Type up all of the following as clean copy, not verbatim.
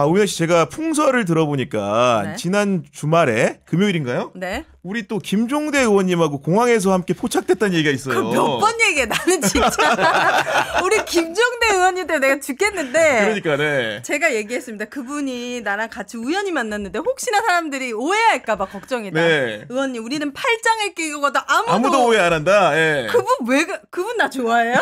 우현 씨 제가 풍설을 들어보니까 네. 지난 주말에 금요일인가요? 네. 우리 또 김종대 의원님하고 공항에서 함께 포착됐다는 얘기가 있어요. 몇 번 얘기해. 나는 진짜 우리 김종대 의원님 때문에 내가 죽겠는데. 그러니까 네. 제가 얘기했습니다. 그분이 나랑 같이 우연히 만났는데 혹시나 사람들이 오해할까봐 걱정이다. 네. 의원님 우리는 팔짱을 끼고 가도 아무도 오해 안 한다. 예. 그분 나 좋아해요?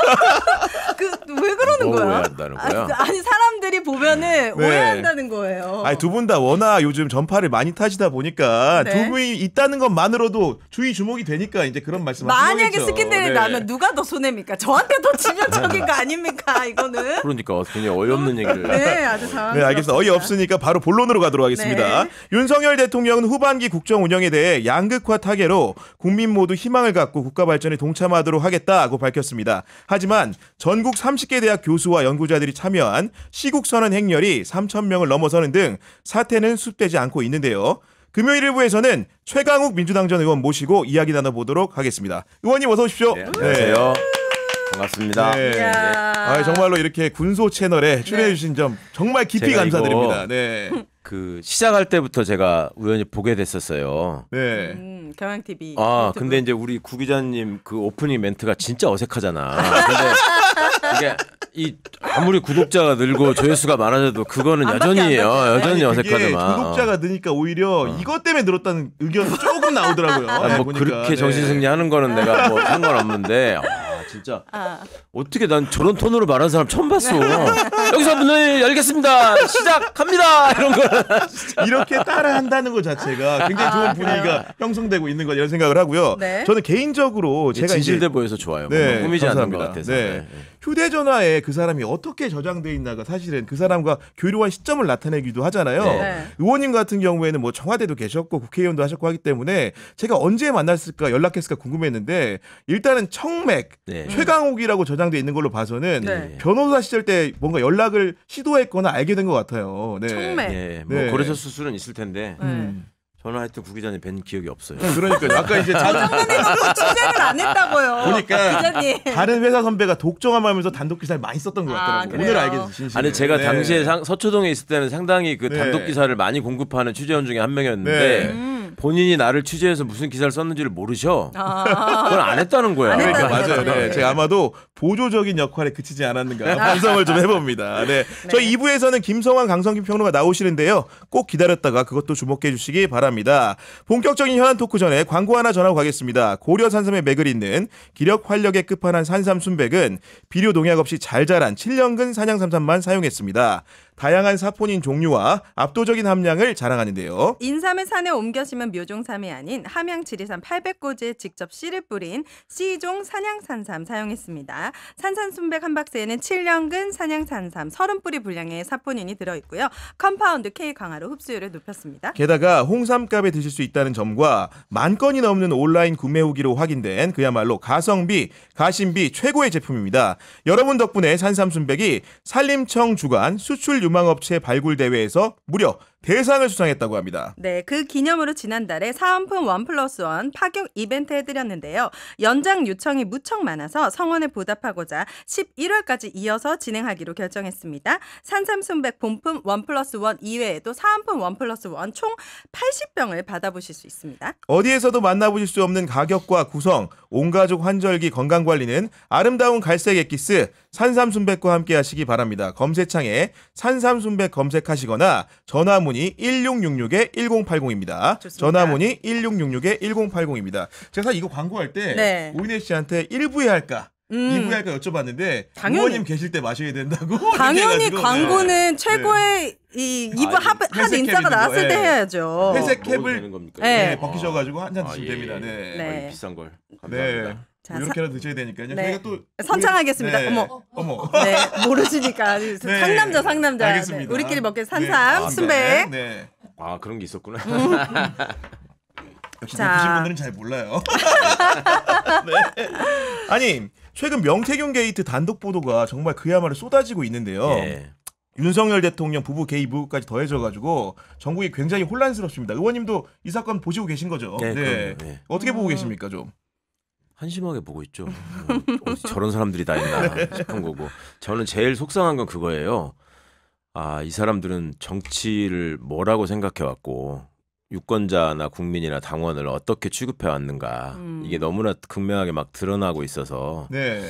왜 그러는 거야? 오해한다는 거야? 아니 사람들이 보면은 네. 오해한다는 거예요. 아니 두 분 다 워낙 요즘 전파를 많이 타시다 보니까 네. 두 분이 있다는 것만으로도 주의 주목이 되니까 이제 그런 말씀 하시는 만약에 거겠죠. 스킨들이 네. 나면 누가 더 손해입니까? 저한테 더 치명적인 거 아닙니까? 이거는. 그러니까 굉장히 어이없는 얘기를. 네, 아주 상황. 네, 알겠습니다. 어이없으니까 바로 본론으로 가도록 하겠습니다. 네. 윤석열 대통령은 후반기 국정 운영에 대해 양극화 타개로 국민 모두 희망을 갖고 국가 발전에 동참하도록 하겠다고 밝혔습니다. 하지만 전국 30개 대학 교수와 연구자들이 참여한 시국선언 행렬이 3,000명을 넘어서는 등 사태는 수습되지 않고 있는데요. 금요일 일부에서는 최강욱 민주당 전 의원 모시고 이야기 나눠보도록 하겠습니다. 의원님 어서 오십시오. 네, 안녕하세요. 반갑습니다. 네. 이야. 정말로 이렇게 군소 채널에 출연해 주신 점 정말 깊이 제가 감사드립니다. 네. 그 시작할 때부터 제가 우연히 보게 됐었어요. 네. 경향 TV. 근데 이제 우리 구 기자님 그 오프닝 멘트가 진짜 어색하잖아. 근데 이게 아무리 구독자가 늘고 조회수가 많아져도 그거는 안 여전히 바뀌어. 그게 어색하더만. 구독자가 느니까 오히려 이것 때문에 늘었다는 의견이 조금 나오더라고요. 네, 뭐 보니까. 그렇게 네. 정신승리하는 거는 내가 뭐 상관없는데 진짜 어떻게 난 저런 톤으로 말하는 사람 처음 봤어. 여기서 문을 열겠습니다. 시작합니다. 이런 거. 이렇게 따라한다는 것 자체가 굉장히 좋은 분위기가 형성되고 있는 것 이런 생각을 하고요. 네. 저는 개인적으로 제가 진실돼 이제 보여서 좋아요. 네, 꾸미지 않는 감사합니다. 것 같아서. 네. 휴대전화에 그 사람이 어떻게 저장돼 있나가 사실은 그 사람과 교류한 시점을 나타내기도 하잖아요. 네. 의원님 같은 경우에는 뭐 청와대도 계셨고 국회의원도 하셨고 하기 때문에 제가 언제 만났을까 연락했을까 궁금했는데 일단은 청맥 네. 최강욱이라고 저장돼 있는 걸로 봐서는 네. 변호사 시절 때 뭔가 연락을 시도했거나 알게 된 것 같아요. 네. 청맥. 예, 뭐 네. 그러셨을 수는 있을 텐데 네. 저는 하여튼 구 기자님 뵌 기억이 없어요. 그러니까 아까 이제 저장면에서 취재를 안 했다고요. 보니까 기자님. 다른 회사 선배가 독점하면서 단독 기사를 많이 썼던 것 같더라고요. 그래요? 오늘 알게 되신 아니 제가 네. 당시에 서초동에 있을 때는 상당히 그 네. 단독 기사를 많이 공급하는 취재원 중에 한 명이었는데 네. 본인이 나를 취재해서 무슨 기사를 썼는지를 모르셔. 아. 그건 안 했다는 거야. 안 그러니까 했다는 맞아요. 거죠. 네. 네. 제가 아마도 보조적인 역할에 그치지 않았는가 반성을 좀 해봅니다. 네. 저희 2부에서는 김성환, 강성김 평론가 나오시는데요. 꼭 기다렸다가 그것도 주목해 주시기 바랍니다. 본격적인 현안 토크 전에 광고 하나 전하고 가겠습니다. 고려 산삼의 맥을 잇는 기력 활력의 끝판왕 산삼 순백은 비료 농약 없이 잘 자란 7년근 산양삼삼만 사용했습니다. 다양한 사포닌 종류와 압도적인 함량을 자랑하는데요. 인삼을 산에 옮겨 심은 묘종삼이 아닌 함양 지리산 800고지에 직접 씨를 뿌린 C종 산양산삼 사용했습니다. 산산순백 한 박스에는 7년근 산양산삼 30뿌리 분량의 사포닌이 들어있고요. 컴파운드 K 강화로 흡수율을 높였습니다. 게다가 홍삼값에 드실 수 있다는 점과 10,000건이 넘는 온라인 구매 후기로 확인된 그야말로 가성비, 가심비 최고의 제품입니다. 여러분 덕분에 산삼순백이 산림청 주관 수출 유망업체 발굴 대회에서 무려 대상을 수상했다고 합니다. 네, 그 기념으로 지난달에 사은품 1+1 파격 이벤트 해드렸는데요. 연장 요청이 무척 많아서 성원에 보답하고자 11월까지 이어서 진행하기로 결정했습니다. 산삼순백 본품 1+1 이외에도 사은품 1+1 총 80병을 받아보실 수 있습니다. 어디에서도 만나보실 수 없는 가격과 구성, 온가족 환절기 건강관리는 아름다운 갈색 엑기스 산삼순백과 함께 하시기 바랍니다. 검색창에 산삼순백 검색하시거나 전화문의 1666-1080입니다. 좋습니다. 전화문의 1666-1080입니다. 제가 사실 이거 광고할 때 네. 오인혜 씨한테 1부에 할까 2부에 할까 여쭤봤는데 당연히. 부모님 계실 때 마셔야 된다고 당연히 얘기해가지고, 광고는 네. 최고의 이 2부 핫 회색 인싸가 캡이고, 나왔을 때 예. 해야죠. 회색 먹어도 캡을 되는 겁니까? 네. 네, 벗기셔가지고 한 잔 드시면 예. 됩니다. 네. 네. 아이, 비싼 걸. 네. 감사합니다. 자, 이렇게라도 드셔야 되니까요. 네. 저희가 또 선창하겠습니다. 네. 어머. 네, 모르시니까 상남자. 알겠습니다. 네, 우리끼리 먹게 네. 산삼, 순백. 네. 아 그런 게 있었구나. 역시 자. 드신 분들은 잘 몰라요. 네. 아니 최근 명태균 게이트 단독 보도가 정말 그야말로 쏟아지고 있는데요. 예. 윤석열 대통령 부부 개입 의혹까지 더해져가지고 전국이 굉장히 혼란스럽습니다. 의원님도 이 사건 보시고 계신 거죠? 네, 그럼요. 네. 어떻게 보고 계십니까 좀? 한심하게 보고 있죠. 어디 저런 사람들이 다 있나 싶은 거고. 저는 제일 속상한 건 그거예요. 이 사람들은 정치를 뭐라고 생각해왔고 유권자나 국민이나 당원을 어떻게 취급해왔는가 이게 너무나 극명하게 막 드러나고 있어서 네.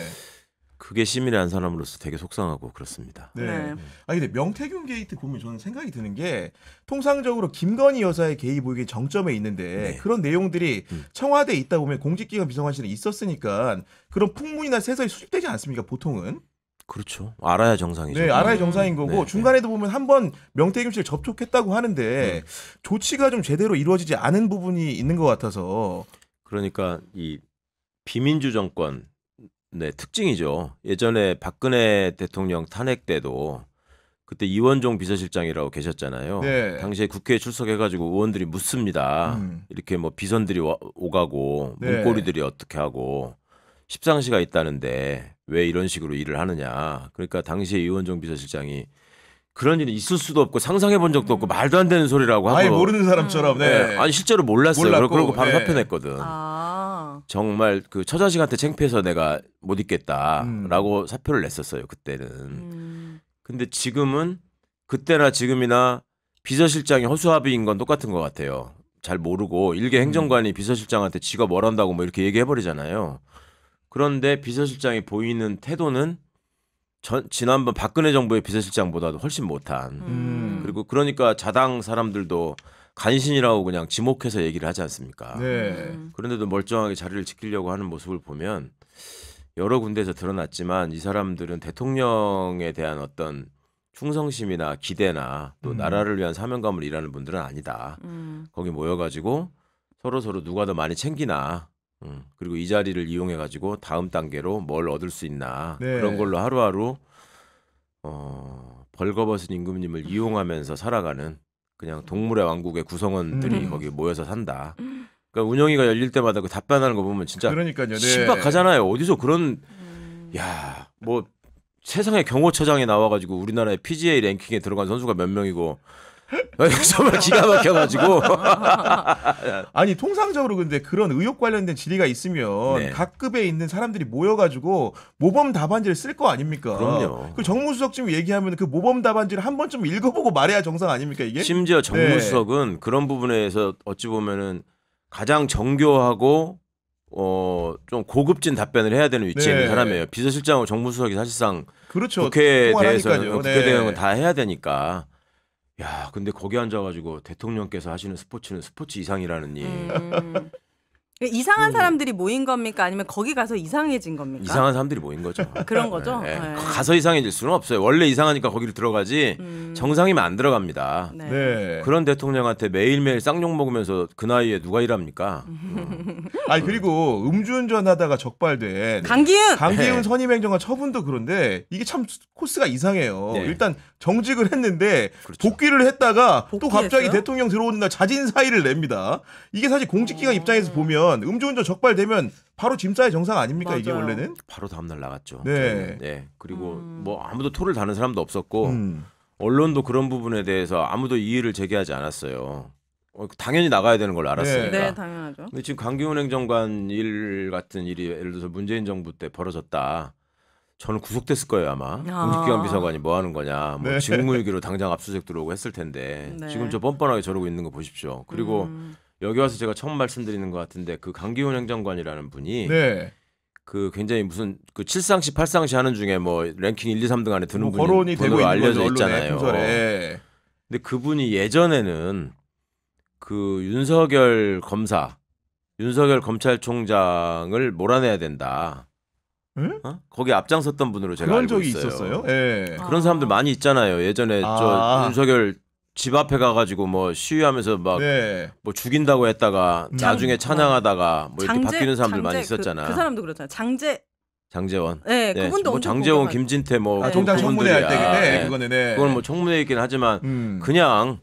그게 시민의 사람으로서 되게 속상하고 그렇습니다. 네. 네. 근데 명태균 게이트 보면 저는 생각이 드는 게 통상적으로 김건희 여사의 개입 보이게 정점에 있는데 네. 그런 내용들이 청와대에 있다 보면 공직기관 비서관실에 있었으니까 그런 풍문이나 세설이 수집되지 않습니까? 보통은. 그렇죠. 알아야 정상이죠. 네, 알아야 정상인 거고 네, 중간에도 보면 한번 명태균 씨를 접촉했다고 하는데 조치가 좀 제대로 이루어지지 않은 부분이 있는 것 같아서. 그러니까 이 비민주 정권 네, 특징이죠. 예전에 박근혜 대통령 탄핵 때도 그때 이원종 비서실장이라고 계셨잖아요. 네. 당시에 국회에 출석해가지고 의원들이 묻습니다. 이렇게 뭐 비선들이 오가고 네. 문고리들이 어떻게 하고 십상시가 있다는데 왜 이런 식으로 일을 하느냐. 그러니까 당시에 이원종 비서실장이 그런 일이 있을 수도 없고 상상해 본 적도 없고 말도 안 되는 소리라고 하고 아예 모르는 사람처럼. 네. 네. 아니 실제로 몰랐어요. 몰랐고, 그러고 바로 네. 사표 냈거든. 정말 그 처자식한테 창피해서 내가 못 있겠다라고 사표를 냈었어요. 그때는. 근데 지금은 그때나 지금이나 비서실장이 허수아비인 건 똑같은 것 같아요. 잘 모르고 일개 행정관이 비서실장한테 지가 뭘 한다고 뭐 이렇게 얘기해버리잖아요. 그런데 비서실장이 보이는 태도는 지난번 박근혜 정부의 비서실장보다도 훨씬 못한. 그리고 그러니까 자당 사람들도 간신이라고 그냥 지목해서 얘기를 하지 않습니까? 네. 그런데도 멀쩡하게 자리를 지키려고 하는 모습을 보면 여러 군데에서 드러났지만 이 사람들은 대통령에 대한 어떤 충성심이나 기대나 또 나라를 위한 사명감을 일하는 분들은 아니다. 거기 모여가지고 서로 누가 더 많이 챙기나 그리고 이 자리를 이용해가지고 다음 단계로 뭘 얻을 수 있나 네. 그런 걸로 하루하루 벌거벗은 임금님을 이용하면서 살아가는 그냥 동물의 왕국의 구성원들이 거기 모여서 산다. 그러니까 운영위가 열릴 때마다 그 답변하는 거 보면 진짜 그러니까요. 네. 신박하잖아요. 어디서 그런 야, 뭐 세상에 경호처장이 나와가지고 우리나라의 PGA 랭킹에 들어간 선수가 몇 명이고 정말 기가 막혀가지고 아니 통상적으로 근데 그런 의혹 관련된 질의가 있으면 네. 각 급에 있는 사람들이 모여가지고 모범 답안지를 쓸 거 아닙니까? 그럼요. 그 정무수석쯤 얘기하면 그 모범 답안지를 한 번쯤 읽어보고 말해야 정상 아닙니까 이게? 심지어 정무수석은 그런 부분에서 어찌 보면은 가장 정교하고 좀 고급진 답변을 해야 되는 위치에 네. 있는 사람이에요. 비서실장하고 정무수석이 사실상 그렇죠. 국회에 통화하니까요. 대해서는 네. 국회 대응은 다 해야 되니까. 야, 근데 거기 앉아가지고 대통령께서 하시는 스포츠는 스포츠 이상이라느니 이상한 사람들이 모인 겁니까? 아니면 거기 가서 이상해진 겁니까? 이상한 사람들이 모인 거죠. 그런 거죠? 네. 네. 가서 이상해질 수는 없어요. 원래 이상하니까 거기를 들어가지 정상이면 안 들어갑니다. 네. 네. 그런 대통령한테 매일매일 쌍욕 먹으면서 그 나이에 누가 일합니까? 아니 그리고 음주운전하다가 적발된 강기훈! 강기훈 네. 선임행정관 처분도 그런데 이게 참 코스가 이상해요. 네. 일단 정직을 했는데 그렇죠. 복귀를 했다가 또 복귀했어요? 갑자기 대통령 들어오는 날 자진 사의를 냅니다. 이게 사실 공직기관 입장에서 보면 음주운전 적발되면 바로 짐 싸야 정상 아닙니까 이게 맞아요. 원래는? 바로 다음날 나갔죠. 네. 저는. 네. 그리고 뭐 아무도 토를 다는 사람도 없었고 음. 언론도 그런 부분에 대해서 아무도 이의를 제기하지 않았어요. 당연히 나가야 되는 걸 알았으니까. 네, 당연하죠. 근데 지금 강기훈 행정관 일 같은 일이 예를 들어서 문재인 정부 때 벌어졌다. 저는 구속됐을 거예요 아마. 공직기관 비서관이 뭐 하는 거냐. 뭐 네. 직무유기로 당장 압수수색 들어오고 했을 텐데 네. 지금 저 뻔뻔하게 저러고 있는 거 보십시오. 그리고 여기 와서 제가 처음 말씀드리는 것 같은데 그 강기훈 행정관이라는 분이 네. 그 굉장히 무슨 그 7상시 8상시 하는 중에 뭐 랭킹 1, 2, 3등 안에 드는 뭐 거론이 되고 분으로 있는 알려져 거죠, 언론에, 있잖아요. 풍설에. 근데 그분이 예전에는 그 윤석열 검사, 윤석열 검찰총장을 몰아내야 된다. 응? 거기 앞장섰던 분으로 제가 그런 알고 적이 있어요. 있었어요. 예. 그런 사람들 많이 있잖아요. 예전에 저 윤석열 집 앞에 가가지고 뭐 시위하면서 막 뭐 네. 죽인다고 했다가 나중에 찬양하다가 뭐 이렇게 바뀌는 사람들 많이 장제, 있었잖아. 그 사람도 그렇잖아요. 장제원. 네, 그분도 뭐 엄청 장제원, 공격한- 김진태 뭐 아, 총장 청문회 할 때 그분들이야. 근데 네. 그거는 네. 그건 뭐 청문회 있긴 하지만 그냥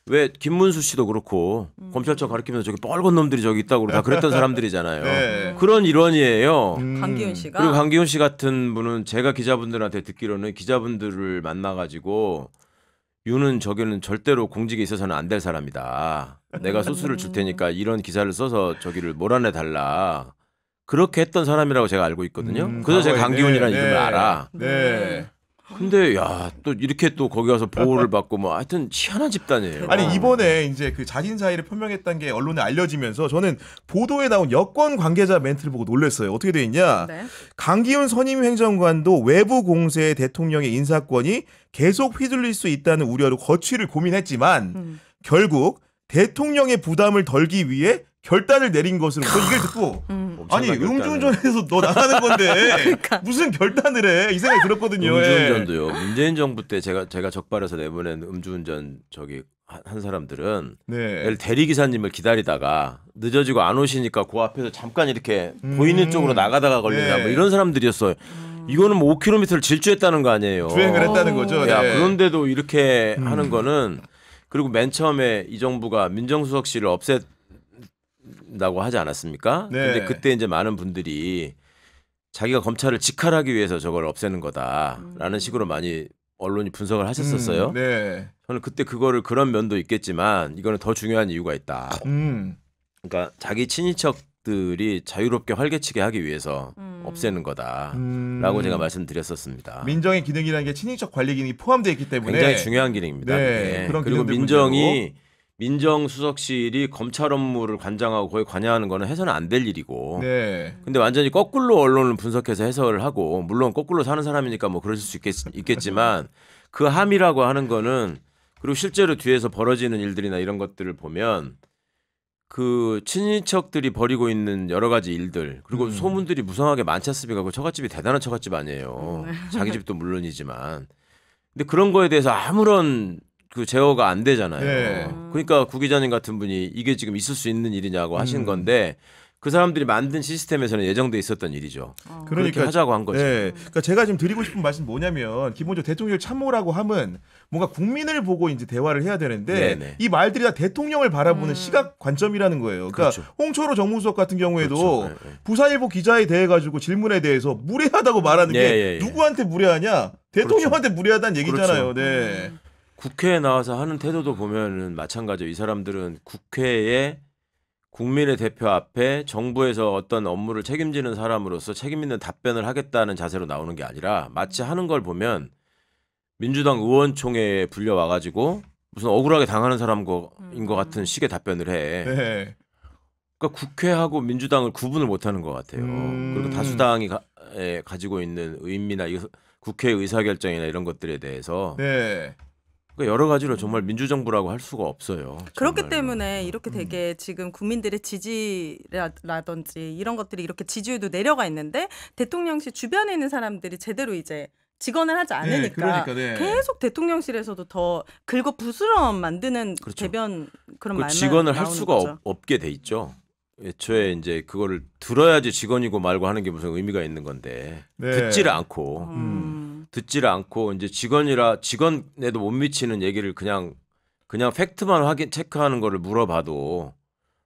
왜 김문수 씨도 그렇고 검찰청 가리키면서 저기 뻘건 놈들이 저기 있다고 다 그랬던 사람들이잖아요. 네. 그런 일원이에요. 강기훈 씨가 그리고 강기훈 씨 같은 분은 제가 기자분들한테 듣기로는 기자분들을 만나가지고 유는 저기는 절대로 공직에 있어서는 안 될 사람이다. 내가 소스를 줄 테니까 이런 기사를 써서 저기를 몰아내 달라. 그렇게 했던 사람이라고 제가 알고 있거든요. 그래서 제가 과거에, 강기훈이라는 네, 이름을 네. 알아. 네. 근데 야 또 이렇게 또 거기 가서 보호를 받고 뭐 하여튼 희한한 집단이에요. 아니 이번에 이제 그 자진 사의를 표명했다는 게 언론에 알려지면서 저는 보도에 나온 여권 관계자 멘트를 보고 놀랐어요. 어떻게 돼 있냐? 네. 강기훈 선임 행정관도 외부 공세에 대통령의 인사권이 계속 휘둘릴 수 있다는 우려로 거취를 고민했지만 결국 대통령의 부담을 덜기 위해 결단을 내린 것으로 저 이걸 듣고 아니 엄청난 결단을. 음주운전에서 너 나가는 건데 그러니까. 무슨 결단을 해? 이 생각이 들었거든요. 음주운전도요. 문재인 정부 때 제가 적발해서 내보낸 음주운전 한 사람들은 네. 대리 기사님을 기다리다가 늦어지고 안 오시니까 그 앞에서 잠깐 이렇게 보이는 쪽으로 나가다가 걸리나 네. 뭐 이런 사람들이었어요. 이거는 뭐 5km를 질주했다는 거 아니에요. 주행을 했다는 거죠. 야, 네. 그런데도 이렇게 하는 거는 그리고 맨 처음에 이 정부가 민정수석실을 없앤다고 하지 않았습니까? 네. 근데 그때 이제 많은 분들이 자기가 검찰을 직할하기 위해서 저걸 없애는 거다라는 식으로 많이 언론이 분석을 하셨었어요. 네. 저는 그때 그런 면도 있겠지만 이거는 더 중요한 이유가 있다. 그러니까 자기 친인척들이 자유롭게 활개치게 하기 위해서 없애는 거다라고 제가 말씀드렸었습니다. 민정의 기능이라는 게 친인척 관리 기능이 포함되어 있기 때문에 굉장히 중요한 기능입니다. 네, 그게. 그런 그리고 기능들 민정이 민정수석실이 검찰 업무를 관장하고 거기 관여하는 거는 해서는 안 될 일이고. 네. 근데 완전히 거꾸로 언론을 분석해서 해석을 하고 물론 거꾸로 사는 사람이니까 뭐 그러실 수 있겠지만 그 함이라고 하는 거는 그리고 실제로 뒤에서 벌어지는 일들이나 이런 것들을 보면 그 친인척들이 벌이고 있는 여러 가지 일들 그리고 소문들이 무성하게 많지 않습니까? 그 처갓집이 대단한 처갓집 아니에요. 자기 집도 물론이지만. 근데 그런 거에 대해서 아무런 그 제어가 안 되잖아요. 네. 그러니까 구 기자님 같은 분이 이게 지금 있을 수 있는 일이냐고 하신 건데 그 사람들이 만든 시스템에서는 예정돼 있었던 일이죠. 그렇게 하자고 한 거죠. 네. 그러니까 제가 지금 드리고 싶은 말씀 뭐냐면 기본적으로 대통령 참모라고 하면 뭔가 국민을 보고 이제 대화를 해야 되는데 네네. 이 말들이 다 대통령을 바라보는 시각 관점이라는 거예요. 그러니까 그렇죠. 홍철호 정무수석 같은 경우에도 그렇죠. 네, 네. 부산일보 기자에 대해 가지고 질문에 대해서 무례하다고 말하는 게 예. 누구한테 무례하냐? 대통령한테 무례하다는 얘기잖아요. 그렇죠. 네. 국회에 나와서 하는 태도도 보면은 마찬가지예요. 이 사람들은 국회에 국민의 대표 앞에 정부에서 어떤 업무를 책임지는 사람으로서 책임 있는 답변을 하겠다는 자세로 나오는 게 아니라 마치 하는 걸 보면 민주당 의원총회에 불려와가지고 무슨 억울하게 당하는 사람인 것 같은 식의 답변을 해. 네. 그러니까 국회하고 민주당을 구분을 못하는 것 같아요. 그리고 다수당이 가지고 있는 의미나 국회 의사결정이나 이런 것들에 대해서 네. 그러니까 여러 가지로 정말 민주정부라고 할 수가 없어요. 그렇기 정말로. 때문에 이렇게 되게 지금 국민들의 지지라든지 이런 것들이 이렇게 지지율도 내려가 있는데 대통령실 주변에 있는 사람들이 제대로 이제 직언을 하지 않으니까 그러니까, 네. 계속 대통령실에서도 더 긁어 부스럼 만드는 그렇죠. 대변 그런 그 말만 직언을 할 나오는 수가 거죠. 없게 돼 있죠. 애초에 이제 그거를 들어야지 직언이고 말고 하는 게 무슨 의미가 있는 건데 네. 듣지를 않고 이제 직언에도 못 미치는 얘기를 그냥 팩트만 체크하는 거를 물어봐도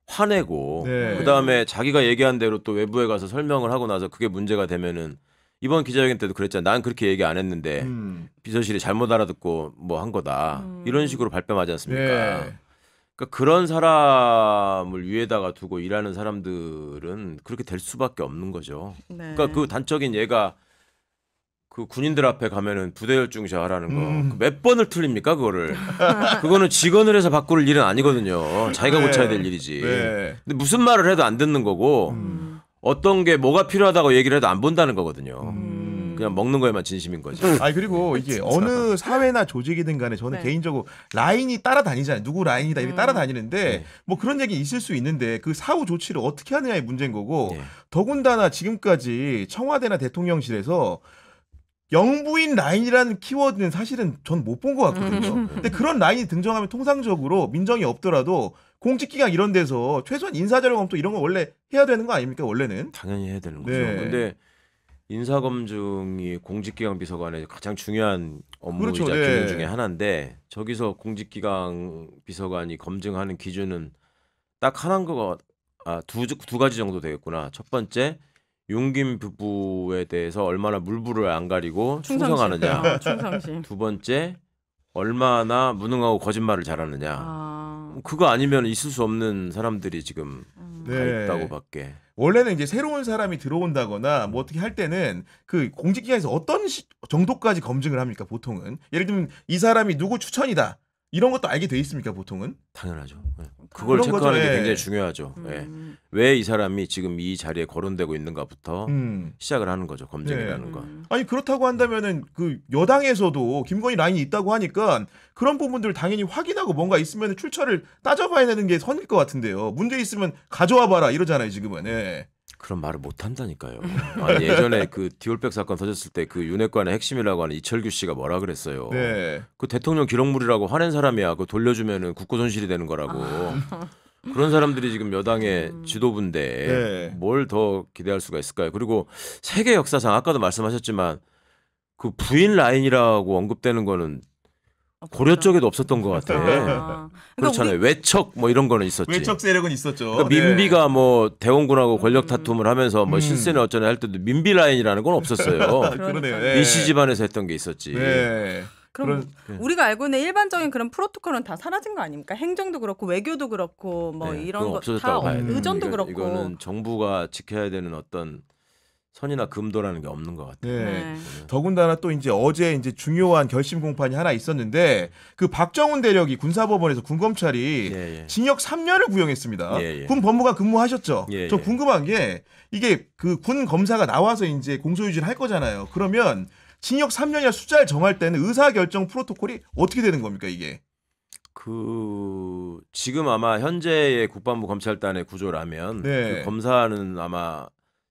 화내고 네. 그다음에 자기가 얘기한 대로 또 외부에 가서 설명을 하고 나서 그게 문제가 되면은 이번 기자회견 때도 그랬잖아. 난 그렇게 얘기 안 했는데 비서실이 잘못 알아듣고 뭐 한 거다. 이런 식으로 발뺌하지 않습니까? 네. 그러니까 그런 사람을 위에다가 두고 일하는 사람들은 그렇게 될 수밖에 없는 거죠. 네. 그러니까 그 단적인 예가 그 군인들 앞에 가면은 부대열중시 하라는 거 몇 번을 틀립니까 그거를? 그거는 직언을 해서 바꿀 일은 아니거든요. 자기가 네. 고쳐야 될 일이지. 네. 근데 무슨 말을 해도 안 듣는 거고 어떤 게 뭐가 필요하다고 얘기를 해도 안 본다는 거거든요. 그냥 먹는 거에만 진심인 거죠. 아니 그리고 이게 어느 사회나 조직이든 간에 저는 네. 개인적으로 라인이 따라다니잖아요. 누구 라인이다 이렇게 따라다니는데 뭐 그런 얘기 있을 수 있는데 그 사후 조치를 어떻게 하느냐의 문제인 거고 예. 더군다나 지금까지 청와대나 대통령실에서 영부인 라인이라는 키워드는 사실은 전 못 본 것 같거든요. 근데 그런 라인이 등장하면 통상적으로 민정이 없더라도 공직기강 이런 데서 최소한 인사자료 검토 이런 거 원래 해야 되는 거 아닙니까 원래는? 당연히 해야 되는 거죠. 네. 근데 인사검증이 공직기강 비서관의 가장 중요한 업무이자 그렇죠. 네. 기능 중에 하나인데 저기서 공직기강 비서관이 검증하는 기준은 딱 하나인 거 두 가지 정도 되겠구나. 첫 번째 윤김 부부에 대해서 얼마나 물불을 안 가리고 충성하느냐. 충성심. 두 번째 얼마나 무능하고 거짓말을 잘하느냐. 그거 아니면 있을 수 없는 사람들이 지금 가 있다고밖에. 원래는 이제 새로운 사람이 들어온다거나 뭐 어떻게 할 때는 그 공직기관에서 어떤 정도까지 검증을 합니까 보통은? 예를 들면 이 사람이 누구 추천이다 이런 것도 알게 돼 있습니까 보통은? 당연하죠. 네. 그걸 그런 체크하는 거죠. 게 굉장히 중요하죠. 네. 왜 이 사람이 지금 이 자리에 거론되고 있는가부터 시작을 하는 거죠. 검증이라는 건. 아니 그렇다고 한다면은 그 여당에서도 김건희 라인이 있다고 하니까 그런 부분들 당연히 확인하고 뭔가 있으면 출처를 따져봐야 되는 게 선일 것 같은데요. 문제 있으면 가져와 봐라 이러잖아요 지금은. 네. 그런 말을 못 한다니까요. 아니, 예전에 그 디올백 사건 터졌을 때 그 윤핵관의 핵심이라고 하는 이철규 씨가 뭐라 그랬어요. 네. 그 대통령 기록물이라고 화낸 사람이야. 그거 돌려주면은 국고 손실이 되는 거라고. 그런 사람들이 지금 여당의 지도부인데 네. 뭘 더 기대할 수가 있을까요? 그리고 세계 역사상 아까도 말씀하셨지만 그 부인 라인이라고 언급되는 거는 고려 쪽에도 없었던 것 같아. 그러니까 그렇잖아요. 외척 뭐 이런 거는 있었지. 외척 세력은 있었죠. 그러니까 민비가 뭐 대원군하고 권력 다툼을 하면서 뭐 실세는 어쩌네 할 때도 민비 라인이라는 건 없었어요. 그러네요. 민씨 집안에서 했던 게 있었지. 네. 그럼 우리가 알고 있는 일반적인 그런 프로토콜은 다 사라진 거 아닙니까? 행정도 그렇고 외교도 그렇고 뭐 네, 이런 그건 거 없어졌다고 다 봐야 돼요. 의전도 그렇고. 이거는 정부가 지켜야 되는 어떤 선이나 금도라는 게 없는 것 같아요. 네. 네. 더군다나 또 이제 어제 이제 중요한 결심 공판이 하나 있었는데 그 박정훈 대령이 군사법원에서 군검찰이 예, 예. 징역 3년을 구형했습니다. 예, 예. 군 법무관 근무하셨죠? 예, 저 예. 궁금한 게 이게 그 군 검사가 나와서 이제 공소유지를 할 거잖아요. 그러면 징역 3년이나 숫자를 정할 때는 의사결정 프로토콜이 어떻게 되는 겁니까 이게? 그 지금 아마 현재의 국방부 검찰단의 구조라면 네. 그 검사는 아마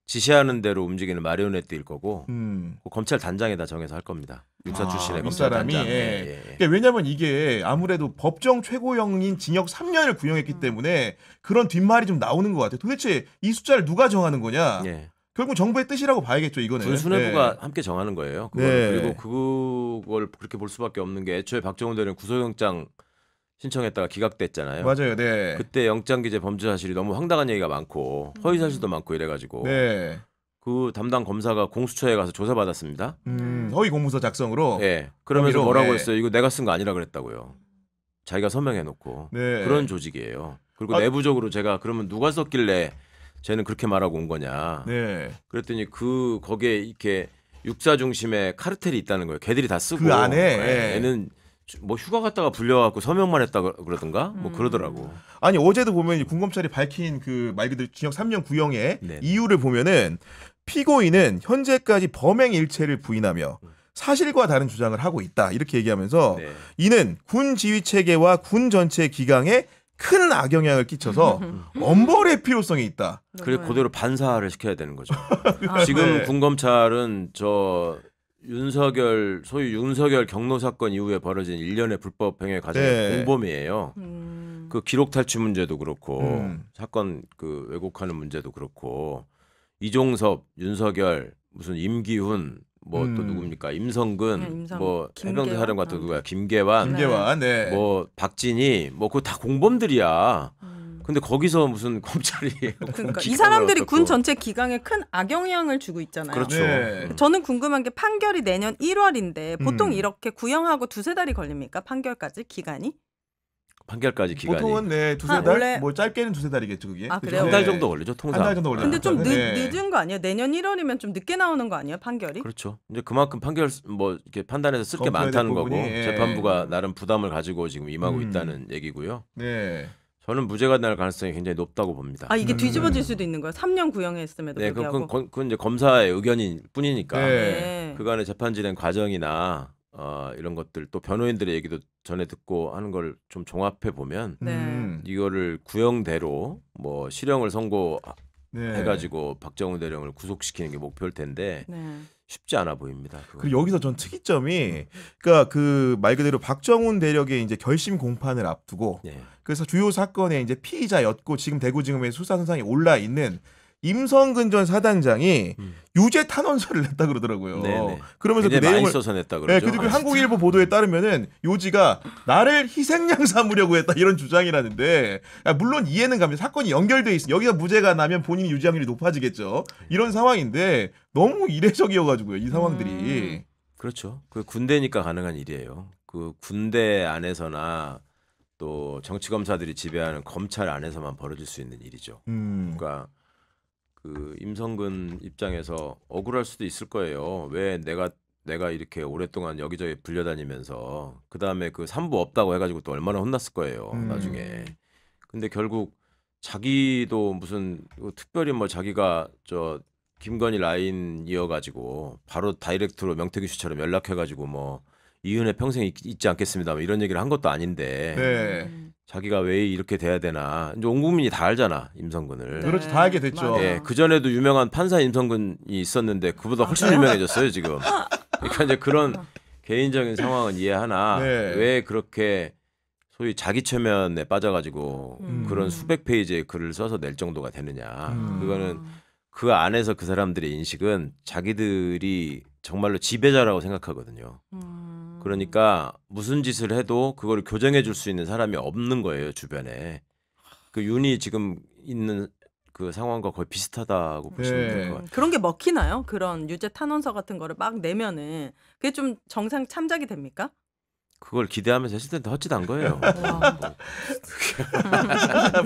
지시하는 대로 움직이는 마리오네트일 거고 그 검찰 단장에다 정해서 할 겁니다. 육사 출신의 검찰 윗사람이 단장. 예. 그러니까 왜냐하면 이게 아무래도 법정 최고형인 징역 3년을 구형했기 때문에 그런 뒷말이 좀 나오는 것 같아요. 도대체 이 숫자를 누가 정하는 거냐? 예. 결국 정부의 뜻이라고 봐야겠죠 이거는. 군 수뇌부가 네. 함께 정하는 거예요. 그걸. 네. 그리고 그걸 그렇게 볼 수밖에 없는 게 애초에 박정훈 대령 구속영장 신청했다가 기각됐잖아요. 맞아요. 네. 그때 영장 기재 범죄 사실이 너무 황당한 얘기가 많고 허위 사실도 많고 이래가지고 네. 그 담당 검사가 공수처에 가서 조사받았습니다. 허위 공문서 작성으로. 예. 그러면서 허위로, 뭐라고 네. 했어요? 이거 내가 쓴 거 아니라 그랬다고요. 자기가 서명해놓고 네. 그런 조직이에요. 그리고 아. 내부적으로 제가 그러면 누가 썼길래 쟤는 그렇게 말하고 온 거냐. 네. 그랬더니 거기에 이렇게 육사 중심의 카르텔이 있다는 거예요. 걔들이 다 쓰고 그 안에, 예. 얘는 뭐 휴가 갔다가 불려갖고 서명만 했다 그러던가 뭐 그러더라고. 아니 어제도 보면 이 군검찰이 밝힌 그 말 그대로 징역 3년 구형의 네. 이유를 보면은 피고인은 현재까지 범행 일체를 부인하며 사실과 다른 주장을 하고 있다 이렇게 얘기하면서 네. 이는 군 지휘 체계와 군 전체 기강에 큰 악영향을 끼쳐서 엄벌의 필요성이 있다. 그리고 그대로 반사를 시켜야 되는 거죠. 아, 지금 네. 군검찰은 저 윤석열 소위 윤석열 경로 사건 이후에 벌어진 일련의 불법 행위 과정의 네. 공범이에요. 그 기록 탈취 문제도 그렇고 사건 그 왜곡하는 문제도 그렇고 이종섭, 윤석열, 무슨 임기훈 뭐 또 누굽니까 임성근, 네, 임성, 뭐 김계완. 해병대 사령관 또 누구야 김계완, 김계환. 네. 뭐 박진희, 뭐 그거 다 공범들이야. 근데 거기서 무슨 검찰이 그러니까 이 사람들이 군 전체 기강에 큰 악영향을 주고 있잖아요. 그렇죠. 네. 저는 궁금한 게 판결이 내년 1월인데 보통 이렇게 구형하고 두세 달이 걸립니까? 판결까지 기간이? 판결까지 기간이 보통은 네 두세 아, 달, 원래- 뭐 짧게는 두세 달이겠죠 그게. 아, 그죠? 그래요? 한 달 네. 정도 걸리죠 통상. 한 달 정도 걸려요. 근데 좀 네. 늦은 거 아니에요? 내년 1월이면 좀 늦게 나오는 거 아니에요? 판결이? 그렇죠. 이제 그만큼 판결 뭐 이렇게 판단해서 쓸 게 검토해야 많다는 될 거고 부분이, 예. 재판부가 나름 부담을 가지고 지금 임하고 음. 있다는 얘기고요. 네. 저는 무죄가 날 가능성이 굉장히 높다고 봅니다. 아 이게 뒤집어질 수도 있는 거예요? 3년 구형했음에도 네, 불구하고. 그건 이제 검사의 의견일 뿐이니까 네. 네. 그간의 재판 진행 과정이나 이런 것들 또 변호인들의 얘기도 전에 듣고 하는 걸 좀 종합해 보면 네. 이거를 구형대로 뭐 실형을 선고해가지고 네. 박정훈 대령을 구속시키는 게 목표일 텐데 네. 쉽지 않아 보입니다. 그건. 그리고 여기서 전 특이점이 그러니까 그 말 그대로 박정훈 대령의 이제 결심 공판을 앞두고 네. 그래서 주요 사건의 이제 피의자였고 지금 대구지검의 수사 선상에 올라 있는 임성근 전 사단장이 유죄 탄원서를 냈다 그러더라고요. 네네. 그러면서 그 굉장히 많이 내용을 써서 냈다 네, 그러죠. 그리고 한국일보 보도에 따르면은 요지가 나를 희생양 삼으려고 했다 이런 주장이라는데 물론 이해는 갑니다. 사건이 연결돼 있어. 여기가 무죄가 나면 본인이 유죄 확률이 높아지겠죠. 이런 상황인데 너무 이례적이어가지고요. 이 상황들이. 그렇죠. 그 군대니까 가능한 일이에요. 그 군대 안에서나 또 정치 검사들이 지배하는 검찰 안에서만 벌어질 수 있는 일이죠. 그러니까 그 임성근 입장에서 억울할 수도 있을 거예요. 왜 내가 이렇게 오랫동안 여기저기 불려다니면서 그 다음에 그 산부 없다고 해가지고 또 얼마나 혼났을 거예요. 나중에. 근데 결국 자기도 무슨 특별히 뭐 자기가 저 김건희 라인 이어가지고 바로 다이렉트로 명태균 씨처럼 연락해가지고 뭐 이은혜 평생 잊지 않겠습니다. 뭐 이런 얘기를 한 것도 아닌데 네. 자기가 왜 이렇게 돼야 되나. 이제 온 국민이 다 알잖아 임성근을. 네. 그렇죠. 다 알게 됐죠. 맞아. 예, 그 전에도 유명한 판사 임성근이 있었는데 그보다 훨씬 유명해졌어요 지금. 그러니까 이제 그런 개인적인 상황은 이해하나 네. 왜 그렇게 소위 자기 최면에 빠져가지고 그런 수백 페이지의 글을 써서 낼 정도가 되느냐. 그거는 그 안에서 그 사람들의 인식은 자기들이 정말로 지배자라고 생각하거든요. 그러니까 무슨 짓을 해도 그걸 교정해 줄 수 있는 사람이 없는 거예요 주변에. 그 윤이 지금 있는 그 상황과 거의 비슷하다고 보시면 네. 될 것 같아요. 그런 게 먹히나요? 그런 유죄 탄원서 같은 거를 막 내면은 그게 좀 정상 참작이 됩니까? 그걸 기대하면서 했을 때는 헛짓한 거예요. 와.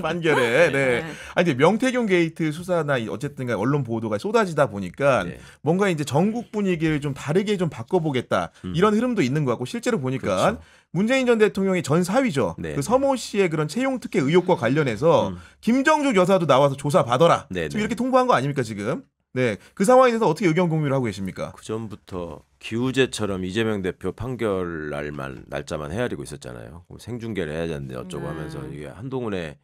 판결에. 네. 네. 아니 근데 명태균 게이트 수사나 어쨌든 간에 언론 보도가 쏟아지다 보니까 네. 뭔가 이제 전국 분위기를 좀 다르게 좀 바꿔보겠다 이런 흐름도 있는 것 같고 실제로 보니까 그렇죠. 문재인 전 대통령의 전 사위죠. 네. 그 서모 씨의 그런 채용 특혜 의혹과 관련해서 김정숙 여사도 나와서 조사 받아라. 네, 지금 네. 이렇게 통보한 거 아닙니까 지금? 네. 그 상황에 대해서 어떻게 의견 공유를 하고 계십니까? 그 전부터 기우제처럼 이재명 대표 판결 날짜만 헤아리고 있었잖아요. 그럼 생중계를 해야 되는데 어쩌고 하면서 이게 한동훈의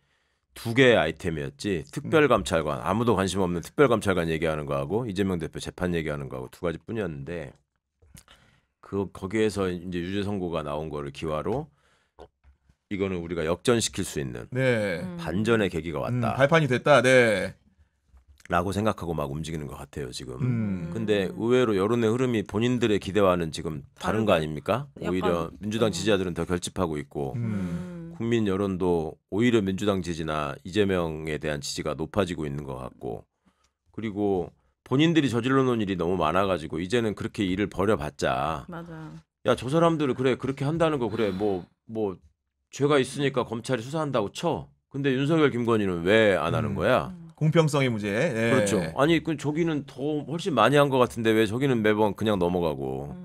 두 개의 아이템이었지. 특별감찰관 아무도 관심 없는 특별감찰관 얘기하는 거하고 이재명 대표 재판 얘기하는 거하고 두 가지뿐이었는데 거기에서 이제 유죄 선고가 나온 거를 기화로 이거는 우리가 역전시킬 수 있는 네. 반전의 계기가 왔다. 발판이 됐다. 네. 라고 생각하고 막 움직이는 것 같아요 지금. 근데 의외로 여론의 흐름이 본인들의 기대와는 지금 다른 거 아닙니까? 오히려 약간, 민주당 지지자들은 더 결집하고 있고 국민 여론도 오히려 민주당 지지나 이재명에 대한 지지가 높아지고 있는 것 같고 그리고 본인들이 저질러 놓은 일이 너무 많아가지고 이제는 그렇게 일을 벌여봤자 맞아. 야 저 사람들을 그래 그렇게 한다는 거 그래 뭐 죄가 있으니까 검찰이 수사한다고 쳐. 근데 윤석열 김건희는 왜 안 하는 거야? 공평성의 문제. 네. 그렇죠. 아니 그 저기는 더 훨씬 많이 한 것 같은데 왜 저기는 매번 그냥 넘어가고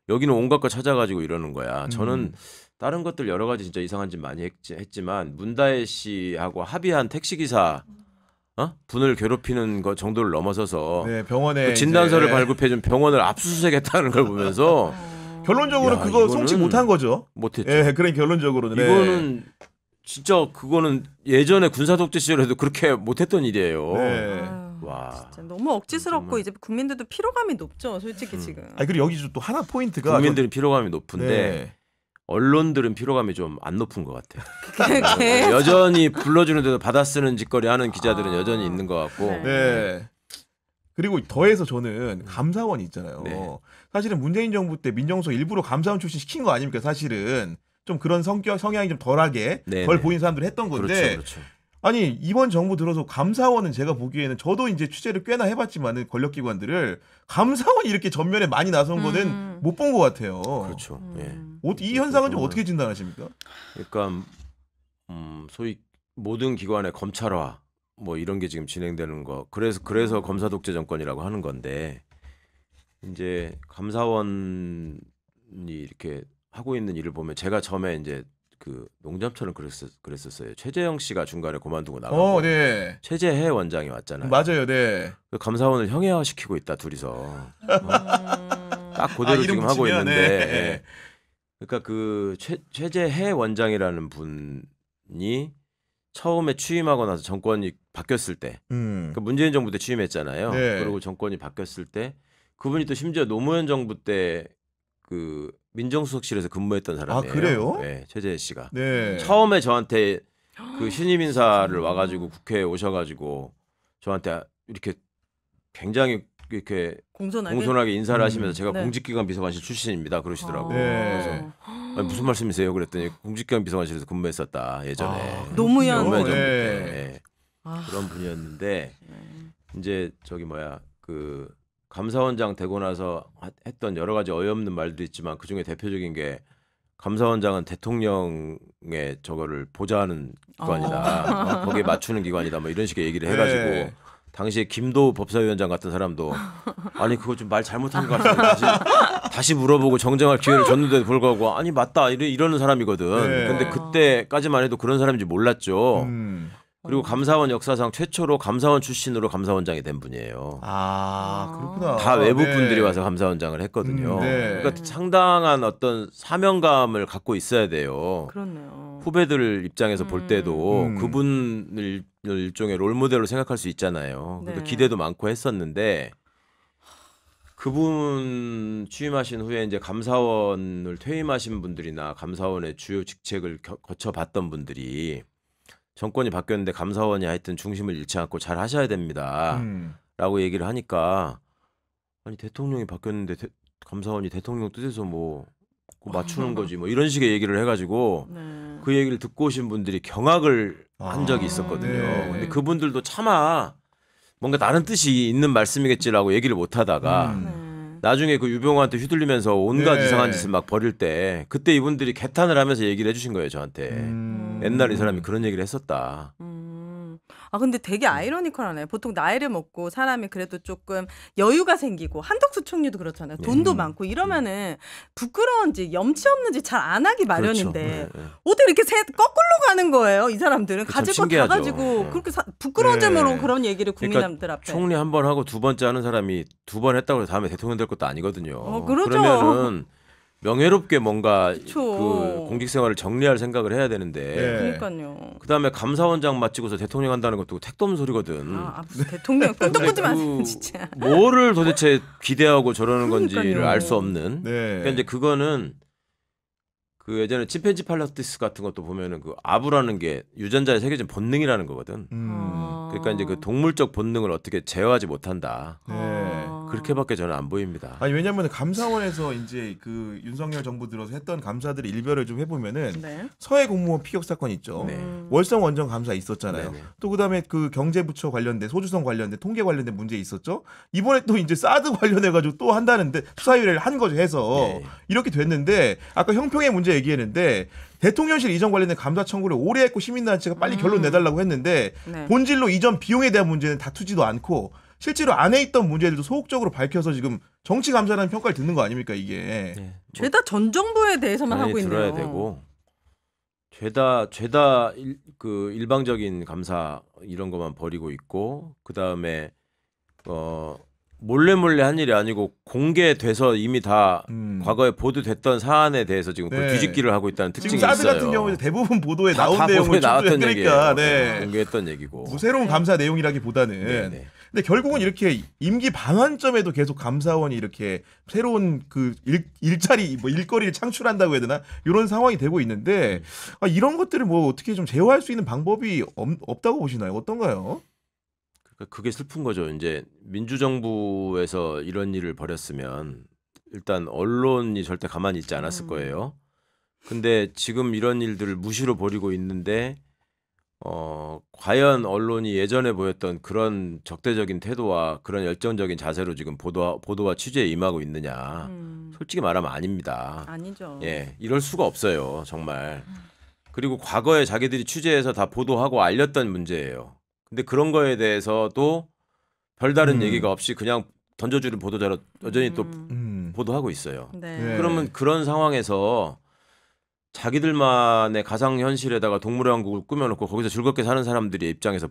여기는 온갖 거 찾아가지고 이러는 거야. 저는 다른 것들 여러 가지 진짜 이상한 짓 많이 했지만 문다혜 씨하고 합의한 택시기사 분을 괴롭히는 것 정도를 넘어서서 네, 병원에 그 진단서를 이제 발급해준 병원을 압수수색했다는 걸 보면서 결론적으로 야, 그거 이거는 송치 못한 거죠. 못했죠. 예, 그런 결론적으로는. 네. 이거는 진짜 그거는 예전에 군사독재 시절에도 그렇게 못했던 일이에요. 네. 아유, 와. 진짜 너무 억지스럽고 정말. 이제 국민들도 피로감이 높죠, 솔직히 지금. 아니 그리고 여기 또 하나 포인트가 국민들은 피로감이 높은데 네. 언론들은 피로감이 좀 안 높은 것 같아요. 그게 여전히 불러주는데도 받아 쓰는 짓거리 하는 기자들은 여전히 있는 것 같고 네. 네. 그리고 더해서 저는 감사원 있잖아요. 네. 사실은 문재인 정부 때 민정수석 일부러 감사원 출신 시킨 거 아닙니까? 사실은 좀 그런 성향이 좀 덜하게 네, 덜 네. 보이는 사람들이 했던 건데 그렇죠. 아니 이번 정부 들어서 감사원은 제가 보기에는 저도 이제 취재를 꽤나 해봤지만은 권력기관들을 감사원이 이렇게 전면에 많이 나선 거는 못 본 것 같아요. 그렇죠. 예. 이 현상은 좀 정말. 어떻게 진단하십니까? 그러니까 소위 모든 기관의 검찰화 뭐 이런 게 지금 진행되는 거. 그래서 검사 독재 정권이라고 하는 건데 이제 감사원이 이렇게 하고 있는 일을 보면 제가 처음에 이제 그 농담처럼 그랬었어요. 최재형 씨가 중간에 그만두고 나가고 네. 최재해 원장이 왔잖아요. 맞아요, 네. 그 감사원을 형해화 시키고 있다 둘이서 딱 그대로 이름 지금 하고 붙이면, 있는데 네. 예. 그러니까 그 최재해 원장이라는 분이 처음에 취임하고 나서 정권이 바뀌었을 때 그 문재인 정부 때 취임했잖아요. 네. 그리고 정권이 바뀌었을 때 그분이 또 심지어 노무현 정부 때 그 민정수석실에서 근무했던 사람이에요. 아, 그래요? 네, 최재해 씨가. 네. 처음에 저한테 그 신임 인사를 와가지고 국회에 오셔가지고 저한테 이렇게 굉장히 이렇게 공손하게 인사를 하시면서 제가 네. 공직기관 비서관실 출신입니다 그러시더라고요. 네. 그래서 아니, 무슨 말씀이세요? 그랬더니 공직기관 비서관실에서 근무했었다 예전에. 노무현 노무현 정부 네. 때 예. 아. 그런 분이었는데 이제 저기 뭐야 그 감사원장 되고 나서 했던 여러 가지 어이없는 말도 있지만 그 중에 대표적인 게 감사원장은 대통령의 저거를 보좌하는 기관이다. 거기에 맞추는 기관이다. 뭐 이런 식의 얘기를 해가지고 네. 당시에 김도 법사위원장 같은 사람도 아니 그거 좀 말 잘못한 것 같은데 다시 물어보고 정정할 기회를 줬는데도 불구하고 아니 맞다 이러는 사람이거든. 네. 근데 그때까지만 해도 그런 사람인지 몰랐죠. 그리고 감사원 역사상 최초로 감사원 출신으로 감사원장이 된 분이에요. 그렇구나. 다 외부 네. 분들이 와서 감사원장을 했거든요. 네. 그러니까 상당한 어떤 사명감을 갖고 있어야 돼요. 그렇네요. 후배들 입장에서 볼 때도 음. 그분을 일종의 롤모델로 생각할 수 있잖아요. 그러니까 네. 기대도 많고 했었는데 그분 취임하신 후에 이제 감사원을 퇴임하신 분들이나 감사원의 주요 직책을 거쳐봤던 분들이 정권이 바뀌었는데 감사원이 하여튼 중심을 잃지 않고 잘 하셔야 됩니다. 라고 얘기를 하니까 아니 대통령이 바뀌었는데 감사원이 대통령 뜻에서 뭐 맞추는 거지 뭐 이런 식의 얘기를 해가지고 네. 그 얘기를 듣고 오신 분들이 경악을 한 적이 있었거든요. 네. 근데 그분들도 차마 뭔가 다른 뜻이 있는 말씀이겠지라고 얘기를 못 하다가 네. 나중에 그 유병호한테 휘둘리면서 온갖 네. 이상한 짓을 막 벌일 때 그때 이분들이 개탄을 하면서 얘기를 해주신 거예요 저한테. 옛날 이 사람이 그런 얘기를 했었다. 근데 되게 아이러니컬하네. 보통 나이를 먹고 사람이 그래도 조금 여유가 생기고 한덕수 총리도 그렇잖아요. 돈도 많고 이러면은 부끄러운지 염치 없는지 잘 안 하기 마련인데 그렇죠. 네, 네. 어떻게 이렇게 거꾸로 가는 거예요? 이 사람들은 참 가질 거 다 신기하죠. 가지고 네. 그렇게 부끄러운 네. 점으로 그런 얘기를 국민들 그러니까 앞에. 총리 한 번 하고 두 번째 하는 사람이 두 번 했다고 해서 다음에 대통령 될 것도 아니거든요. 그렇죠. 그러면은 명예롭게 뭔가 그쵸. 그 공직 생활을 정리할 생각을 해야 되는데 네. 그러니까요. 그다음에 감사원장 마치고서 대통령 한다는 것도 택도 없는 소리거든. 무슨 대통령 꿈도 마세요 그 진짜. 뭐를 도대체 기대하고 저러는 건지를 그러니까요. 알 수 없는. 네. 그러니까 이제 그거는 그 예전에 침팬지 팔라티스 같은 것도 보면은 그 아부라는 게 유전자에 새겨진 본능이라는 거거든. 그러니까 이제 그 동물적 본능을 어떻게 제어하지 못한다. 네. 그렇게밖에 저는 안 보입니다. 아니 왜냐면 감사원에서 이제 그 윤석열 정부 들어서 했던 감사들의 일별을 좀 해보면은 네. 서해 공무원 피격 사건 있죠. 네. 월성 원전 감사 있었잖아요. 네네. 또 그다음에 그 경제부처 관련된 소주성 관련된 통계 관련된 문제 있었죠. 이번에 또 이제 사드 관련해 가지고 또 한다는데 수사위를 한 거죠 해서 네. 이렇게 됐는데 아까 형평의 문제 얘기했는데 대통령실 이전 관련된 감사 청구를 오래 했고 시민단체가 빨리 결론 내달라고 했는데 네. 본질로 이전 비용에 대한 문제는 다투지도 않고 실제로 안에 있던 문제들도 소극적으로 밝혀서 지금 정치 감사라는 평가를 듣는 거 아닙니까 이게. 네. 죄다 전 정부에 대해서만 당연히 하고 있네요. 들어야 되고 죄다 그 일방적인 감사 이런 것만 벌이고 있고 그 다음에 몰래 한 일이 아니고 공개돼서 이미 다 과거에 보도됐던 사안에 대해서 지금 네. 뒤집기를 하고 있다는 지금 특징이 사드 있어요. 같은 경우에 대부분 보도에 다 나온 보도에 내용을 나왔던 그러니까 얘기예요. 네. 공개했던 얘기고. 뭐 새로운 감사 내용이라기보다는. 네네. 근데 결국은 이렇게 임기 반환점에도 계속 감사원이 이렇게 새로운 그 일자리 뭐 일거리를 창출한다고 해야 되나 이런 상황이 되고 있는데 이런 것들을 뭐 어떻게 좀 제어할 수 있는 방법이 없다고 보시나요? 어떤가요? 그러니까 그게 슬픈 거죠. 이제 민주정부에서 이런 일을 벌였으면 일단 언론이 절대 가만히 있지 않았을 거예요. 근데 지금 이런 일들을 무시로 벌이고 있는데 과연 언론이 예전에 보였던 그런 적대적인 태도와 그런 열정적인 자세로 지금 보도와 취재에 임하고 있느냐. 솔직히 말하면 아닙니다. 아니죠. 예, 이럴 수가 없어요. 정말. 그리고 과거에 자기들이 취재해서 다 보도하고 알렸던 문제예요. 근데 그런 거에 대해서도 별다른 얘기가 없이 그냥 던져주는 보도자료 여전히 또 보도하고 있어요. 네. 네. 그러면 그런 상황에서 자기들만의 가상현실에다가 동물의 왕국을 꾸며놓고 거기서 즐겁게 사는 사람들의 입장에서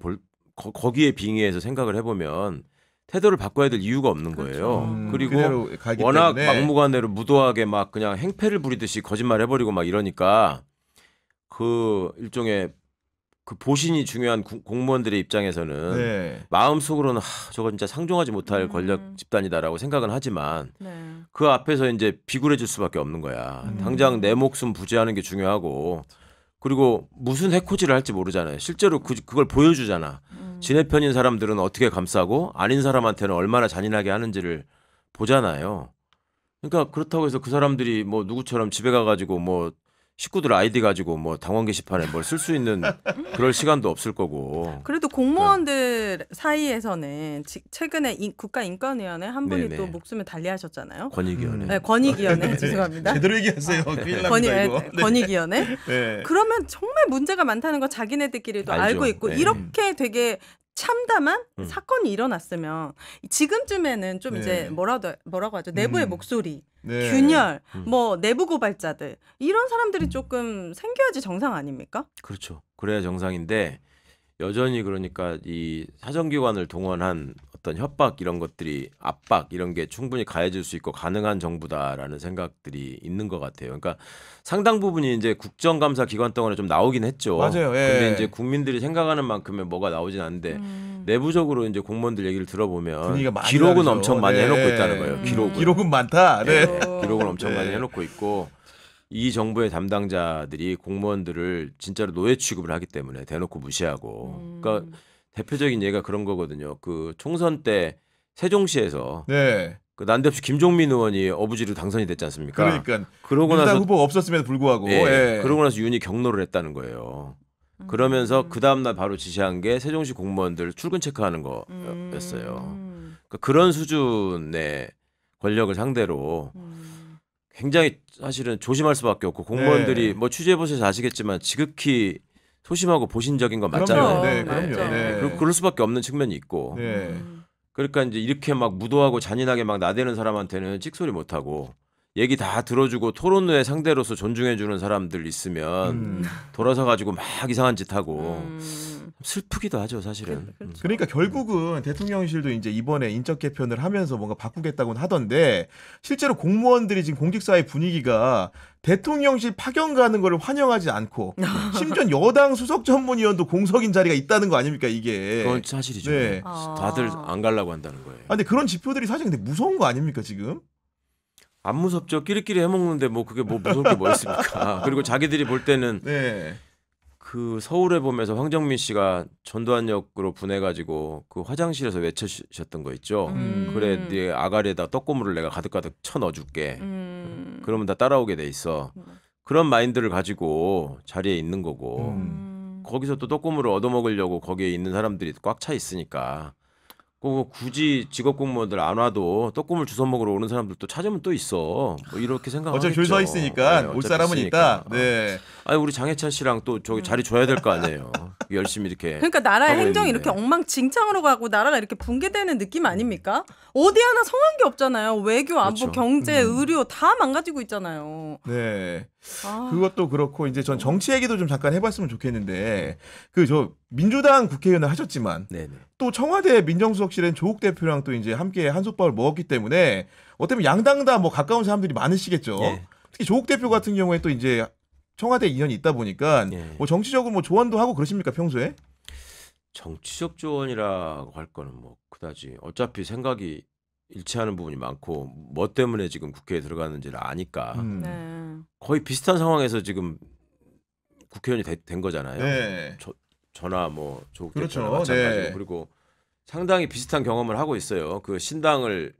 거기에 빙의해서 생각을 해보면 태도를 바꿔야 될 이유가 없는 거예요. 그리고 그대로 가기 워낙 때문에. 막무가내로 무도하게 막 그냥 행패를 부리듯이 거짓말 해버리고 막 이러니까 그 일종의 그 보신이 중요한 공무원들의 입장에서는 네. 마음속으로는 저거 진짜 상종하지 못할 권력 집단이다라고 생각은 하지만 네. 그 앞에서 이제 비굴해질 수밖에 없는 거야. 당장 내 목숨 부지하는 게 중요하고 그리고 무슨 해코지를 할지 모르잖아요. 실제로 그걸 보여주잖아. 지네 편인 사람들은 어떻게 감싸고 아닌 사람한테는 얼마나 잔인하게 하는지를 보잖아요. 그러니까 그렇다고 해서 그 사람들이 뭐 누구처럼 집에 가가지고 뭐 식구들 아이디 가지고 뭐 당원 게시판에 뭘 쓸 수 있는 그럴 시간도 없을 거고. 그래도 공무원들 사이에서는 최근에 국가인권위원회 한 분이 네네. 또 목숨을 달리하셨잖아요. 권익위원회. 네, 권익위원회 죄송합니다. 제대로 얘기하세요. 큰일 납니다 이거. 네. 권익위원회. 네. 그러면 정말 문제가 많다는 거 자기네들끼리도 알죠. 알고 있고 네. 이렇게 되게 참담한 사건이 일어났으면 지금쯤에는 좀 네. 이제 뭐라고 하죠? 내부의 목소리, 네. 균열, 뭐 내부 고발자들 이런 사람들이 조금 생겨야지 정상 아닙니까? 그렇죠. 그래야 정상인데 여전히 그러니까 이 사정기관을 동원한 어떤 협박 이런 것들이 압박 이런 게 충분히 가해질 수 있고 가능한 정부다라는 생각들이 있는 것 같아요. 그러니까 상당 부분이 이제 국정감사 기간 동안에 좀 나오긴 했죠. 맞아요. 예. 근데 이제 국민들이 생각하는 만큼의 뭐가 나오진 않는데 내부적으로 이제 공무원들 얘기를 들어보면 분위기가 많이 기록은 다르죠. 엄청 많이 네. 해놓고 있다는 거예요. 기록은 많다. 네. 기록은 엄청 네. 많이 해놓고 있고 이 정부의 담당자들이 공무원들을 진짜로 노예 취급을 하기 때문에 대놓고 무시하고 그러니까 대표적인 예가 그런 거거든요. 그 총선 때 세종시에서 네. 그 난데없이 김종민 의원이 어부지로 당선이 됐지 않습니까? 그러니까 그러고 민주당 나서 후보가 없었음에도 불구하고 예, 예. 그러고 나서 윤이 경로를 했다는 거예요. 그러면서 그 다음 날 바로 지시한 게 세종시 공무원들 출근 체크하는 거였어요. 그러니까 그런 수준의 권력을 상대로 굉장히 사실은 조심할 수밖에 없고 공무원들이 네. 뭐 취재해 보셔서 아시겠지만 지극히 소심하고 보신적인 건 그럼요. 맞잖아요. 네, 맞죠. 그럼요. 네. 그럴 수밖에 없는 측면이 있고. 네. 그러니까 이제 이렇게 막 무도하고 잔인하게 막 나대는 사람한테는 찍소리 못 하고 얘기 다 들어주고 토론회 상대로서 존중해주는 사람들 있으면 돌아서 가지고 막 이상한 짓 하고 슬프기도 하죠, 사실은. 그러니까 결국은 대통령실도 이제 이번에 인적 개편을 하면서 뭔가 바꾸겠다고는 하던데 실제로 공무원들이 지금 공직사회 분위기가 대통령실 파견 가는 거를 환영하지 않고 심지어 여당 수석 전문위원도 공석인 자리가 있다는 거 아닙니까 이게. 그건 사실이죠. 네. 다들 안 가려고 한다는 거예요. 아, 근데 그런 지표들이 사실 근데 무서운 거 아닙니까 지금? 안 무섭죠. 끼리끼리 해먹는데 뭐 그게 뭐 무서울 게 뭐 있습니까? 그리고 자기들이 볼 때는 네. 그 서울에 보면서 황정민 씨가 전두환역으로 분해가지고 그 화장실에서 외쳐주셨던 거 있죠. 그래, 네 아가리에다 떡고물을 내가 가득가득 쳐 넣어줄게. 그러면 다 따라오게 돼 있어. 그런 마인드를 가지고 자리에 있는 거고 거기서 또 떡고물을 얻어먹으려고 거기에 있는 사람들이 꽉 차 있으니까. 굳이 직업 공무원들 안 와도 떡고물 주워 먹으러 오는 사람들 또 찾으면 또 있어. 뭐 이렇게 생각하겠죠. 어차피 줄 서 있으니까 네, 올 어차피 사람은 있으니까. 있다. 네. 아니 우리 장해찬 씨랑 또 저기 자리 줘야 될 거 아니에요. 열심히 이렇게. 그러니까 나라의 하고 행정이 있는데. 이렇게 엉망진창으로 가고 나라가 이렇게 붕괴되는 느낌 아닙니까? 어디 하나 성한 게 없잖아요. 외교, 안보, 그렇죠. 경제, 의료 다 망가지고 있잖아요. 네. 아. 그것도 그렇고 이제 전 정치 얘기도 좀 잠깐 해봤으면 좋겠는데 그 저 민주당 국회의원을 하셨지만 네네. 또 청와대 민정수석실엔 조국 대표랑 또 이제 함께 한솥밥을 먹었기 때문에 어쩌면 양당 다 뭐 가까운 사람들이 많으시겠죠. 예. 특히 조국 대표 같은 경우에 또 이제 청와대 인연이 있다 보니까 예. 뭐 정치적으로 뭐 조언도 하고 그러십니까 평소에? 정치적 조언이라고 할 거는 뭐 그다지 어차피 생각이 일치하는 부분이 많고 뭐 때문에 지금 국회에 들어가는지를 아니까 네. 거의 비슷한 상황에서 지금 국회의원이 된 거잖아요. 네. 저나 뭐 조국 그렇죠. 대표나 마찬가지고 네. 그리고 상당히 비슷한 경험을 하고 있어요. 그 신당이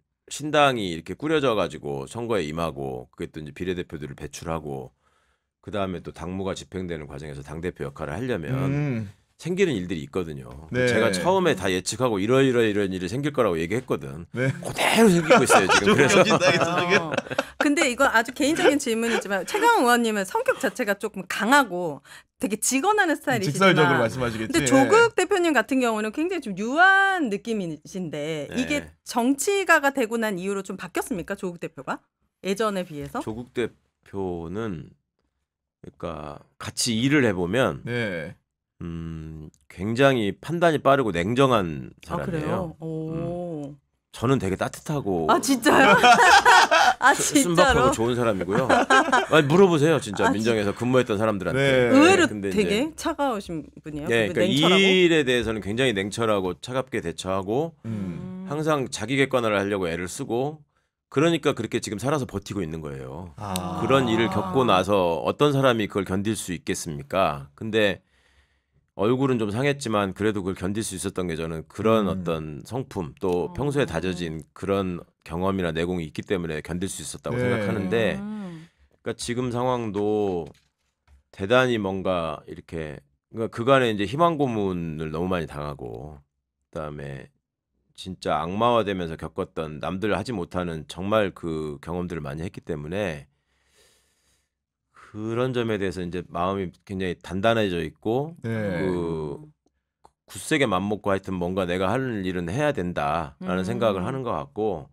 이렇게 꾸려져 가지고 선거에 임하고 그게 또 이제 비례대표들을 배출하고 그 다음에 또 당무가 집행되는 과정에서 당 대표 역할을 하려면 생기는 일들이 있거든요. 네. 제가 처음에 다 예측하고 이런 일이 생길 거라고 얘기했거든. 네. 그대로 생기고 있어요 지금. 그래서 근데 이건 아주 개인적인 질문이지만 최강욱 의원님은 성격 자체가 조금 강하고 되게 직언하는 스타일이시지만 직설적으로 말씀하시겠지. 근데 조국 대표님 같은 경우는 굉장히 좀 유한 느낌이신데 네. 이게 정치가가 되고 난 이후로 좀 바뀌었습니까? 조국 대표가? 예전에 비해서? 조국 대표는 그러니까 같이 일을 해보면 네. 굉장히 판단이 빠르고 냉정한 아 그래요? 사람이에요. 오. 저는 되게 따뜻하고 아 진짜요? 아 진짜로? 순박하고 좋은 사람이고요. 아니, 물어보세요 진짜 민정에서 근무했던 사람들한테. 네. 의외로 근데 되게 이제, 차가우신 분이에요. 네, 그러니까 냉철하고. 이 일에 대해서는 굉장히 냉철하고 차갑게 대처하고 항상 자기 객관화를 하려고 애를 쓰고 그러니까 그렇게 지금 살아서 버티고 있는 거예요. 아. 그런 일을 겪고 나서 어떤 사람이 그걸 견딜 수 있겠습니까? 근데 얼굴은 좀 상했지만 그래도 그걸 견딜 수 있었던 게 저는 그런 어떤 성품 또 평소에 다져진 그런 경험이나 내공이 있기 때문에 견딜 수 있었다고 네. 생각하는데 그러니까 지금 상황도 대단히 뭔가 이렇게 그러니까 그간에 이제 희망 고문을 너무 많이 당하고 그다음에 진짜 악마화되면서 겪었던 남들 하지 못하는 정말 그 경험들을 많이 했기 때문에 그런 점에 대해서 이제 마음이 굉장히 단단해져 있고 네. 그 굳세게 맘먹고 하여튼 뭔가 내가 할 일은 해야 된다라는 생각을 하는 것 같고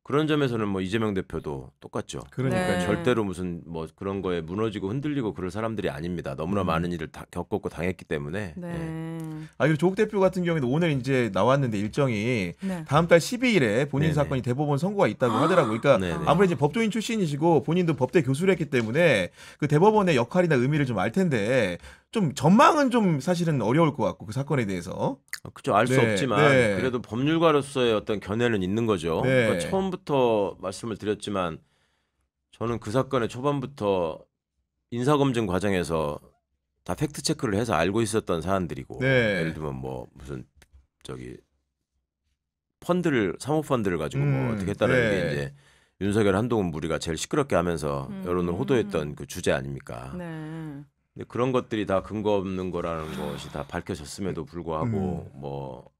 그런 점에서는 뭐 이재명 대표도 똑같죠. 그러니까요. 네. 절대로 무슨 뭐 그런 거에 무너지고 흔들리고 그럴 사람들이 아닙니다. 너무나 많은 일을 다 겪었고 당했기 때문에. 네. 예. 그리고 조국 대표 같은 경우에는 오늘 이제 나왔는데 일정이 네. 다음 달 12일에 본인 네네. 사건이 대법원 선고가 있다고 하더라고요. 그러니까 네네. 아무래도 이제 법조인 출신이시고 본인도 법대 교수를 했기 때문에 그 대법원의 역할이나 의미를 좀 알 텐데 좀 전망은 좀 사실은 어려울 것 같고 그 사건에 대해서. 그렇죠. 알 수 네, 없지만 네. 그래도 법률가로서의 어떤 견해는 있는 거죠. 네. 그러니까 처음부터 말씀을 드렸지만 저는 그 사건의 초반부터 인사검증 과정에서 다 팩트 체크를 해서 알고 있었던 사안들이고 네. 예를 들면 뭐 무슨 저기 사모펀드를 가지고 뭐 어떻게 했다는 네. 게 이제 윤석열 한동훈 무리가 제일 시끄럽게 하면서 여론을 음. 호도했던 그 주제 아닙니까? 네. 근데 그런 것들이 다 근거 없는 거라는 것이 다 밝혀졌음에도 불구하고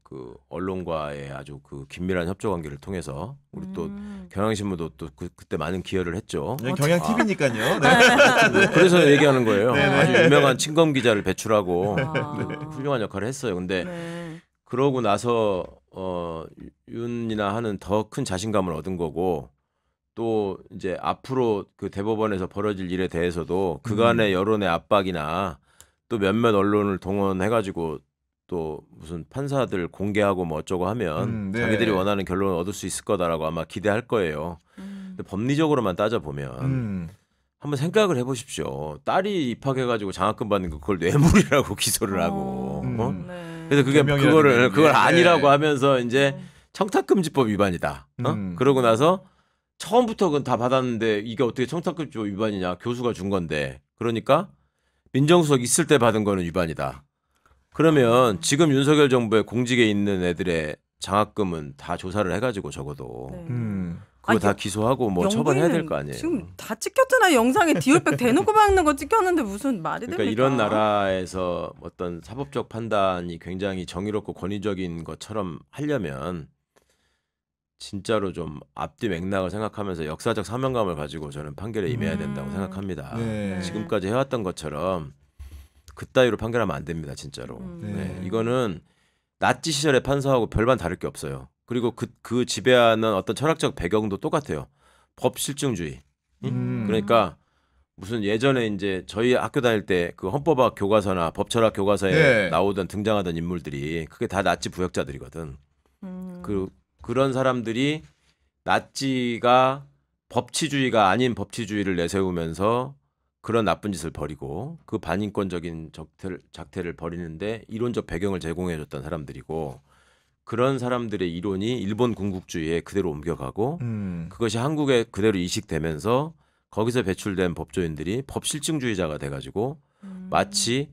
그 언론과의 아주 그 긴밀한 협조 관계를 통해서 우리 또 경향신문도 또 그때 많은 기여를 했죠. 경향 TV니까요. 네. 그래서 얘기하는 거예요. 네네. 아주 유명한 친검 기자를 배출하고 아. 훌륭한 역할을 했어요. 근데 네. 그러고 나서 윤이나 하는 더 큰 자신감을 얻은 거고 또 이제 앞으로 그 대법원에서 벌어질 일에 대해서도 그간의 여론의 압박이나 또 몇몇 언론을 동원해가지고 또 무슨 판사들 공개하고 뭐 어쩌고 하면 네. 자기들이 원하는 결론을 얻을 수 있을 거다라고 아마 기대할 거예요. 근데 법리적으로만 따져보면 한번 생각을 해보십시오. 딸이 입학해가지고 장학금 받는 거 그걸 뇌물이라고 기소를 하고 네. 그래서 개명이라는 그걸 게. 아니라고 네. 하면서 이제 청탁금지법 위반이다. 그러고 나서 처음부터 그건 다 받았는데 이게 어떻게 청탁금지법 위반이냐. 교수가 준 건데. 그러니까 민정수석 있을 때 받은 거는 위반이다. 그러면 지금 윤석열 정부의 공직에 있는 애들의 장학금은 다 조사를 해가지고 적어도 네. 그거 아니, 다 기소하고 뭐 처벌해야 될 거 아니에요. 지금 다 찍혔잖아. 영상에 디올백 대놓고 박는 거 찍혔는데 무슨 말이 그러니까 됩니까? 이런 나라에서 어떤 사법적 판단이 굉장히 정의롭고 권위적인 것처럼 하려면 진짜로 좀 앞뒤 맥락을 생각하면서 역사적 사명감을 가지고 저는 판결에 임해야 된다고 생각합니다. 네. 지금까지 해왔던 것처럼 그따위로 판결하면 안 됩니다. 진짜로. 네. 이거는 나치 시절의 판사하고 별반 다를 게 없어요. 그리고 그 지배하는 어떤 철학적 배경도 똑같아요. 법 실증주의. 그러니까 무슨 예전에 이제 저희 학교 다닐 때 그 헌법학 교과서나 법철학 교과서에 네. 나오던 등장하던 인물들이 그게 다 나치 부역자들이거든. 그런 사람들이 나치가 법치주의가 아닌 법치주의를 내세우면서 그런 나쁜 짓을 벌이고 그 반인권적인 작태를 벌이는데 이론적 배경을 제공해줬던 사람들이고 그런 사람들의 이론이 일본 군국주의에 그대로 옮겨가고 그것이 한국에 그대로 이식되면서 거기서 배출된 법조인들이 법실증주의자가 돼가지고 마치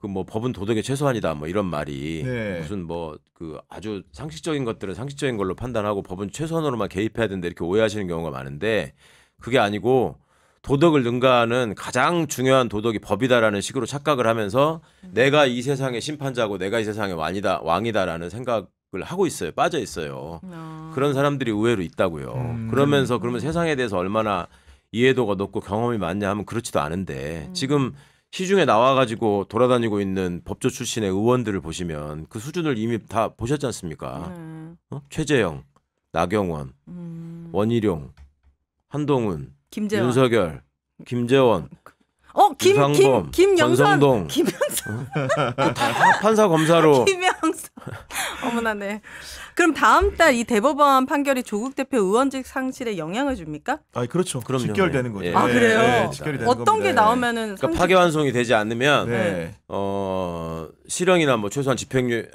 그 뭐 법은 도덕의 최소한이다 뭐 이런 말이 네. 무슨 뭐 그 아주 상식적인 것들은 상식적인 걸로 판단하고 법은 최소한으로만 개입해야 된다 이렇게 오해하시는 경우가 많은데 그게 아니고 도덕을 능가하는 가장 중요한 도덕이 법이다라는 식으로 착각을 하면서 내가 이 세상의 심판자고 내가 이 세상의 왕이다라는 생각을 하고 있어요. 빠져 있어요. 그런 사람들이 의외로 있다고요. 그러면 세상에 대해서 얼마나 이해도가 높고 경험이 많냐 하면 그렇지도 않은데 지금 시중에 나와가지고 돌아다니고 있는 법조 출신의 의원들을 보시면 그 수준을 이미 다 보셨지 않습니까? 최재형, 나경원, 원희룡, 한동훈, 김재원. 윤석열, 김재원, 유상범, 김영선, 권성동. 김영선, 다 판사 검사로 김영선. 어머나 네. 그럼 다음 달 이 대법원 판결이 조국 대표 의원직 상실에 영향을 줍니까? 아, 그렇죠. 그럼요. 직결되는 거죠. 예. 아, 그래요? 직결이 되는 어떤 겁니다. 게 나오면은 그러니까 파기환송이 되지 않으면 네. 실형이나 뭐 최소한 집행유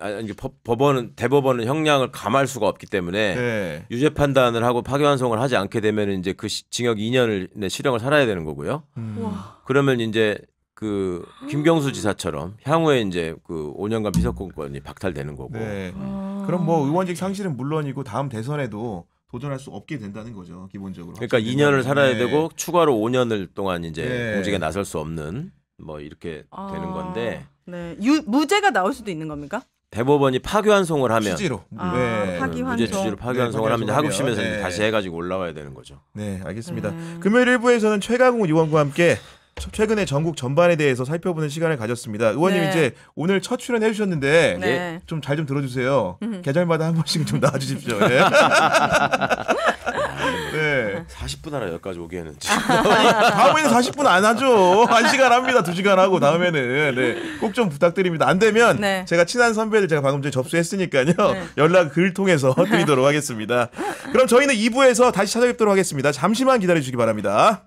대법원은 형량을 감할 수가 없기 때문에 네. 유죄 판단을 하고 파기환송을 하지 않게 되면 이제 그 징역 2년을 내 실형을 살아야 되는 거고요. 와. 그러면 이제 그 김경수 지사처럼 향후에 이제 그 5년간 비서권이 박탈되는 거고. 네. 그럼 뭐 의원직 상실은 물론이고 다음 대선에도 도전할 수 없게 된다는 거죠. 기본적으로. 그러니까 2년을 살아야 네. 되고 추가로 5년을 동안 이제 네. 공직에 나설 수 없는 뭐 이렇게 되는 건데 네. 무죄가 나올 수도 있는 겁니까? 대법원이 파기환송을 하면 취지로. 파기환송. 무죄 취지로 파기환송을 네, 하면 이제 파기환송하면, 하급심에서 네. 다시 해가지고 올라와야 되는 거죠. 네, 알겠습니다. 금요일 1부에서는 최강욱 의원과 함께 최근에 전국 전반에 대해서 살펴보는 시간을 가졌습니다. 의원님 네. 이제 오늘 첫 출연해 주셨는데 네. 좀 잘 좀 들어주세요. 계절마다 한 번씩 좀 나와주십시오. 네. 네. 40분 하나 여기까지 오기에는 다음에는 40분 안 하죠. 1시간 합니다. 2시간 하고 다음에는 네. 꼭 좀 부탁드립니다. 안 되면 네. 제가 친한 선배들 제가 방금 전에 접수했으니까요. 네. 연락 글 통해서 드리도록 하겠습니다. 그럼 저희는 2부에서 다시 찾아뵙도록 하겠습니다. 잠시만 기다려 주시기 바랍니다.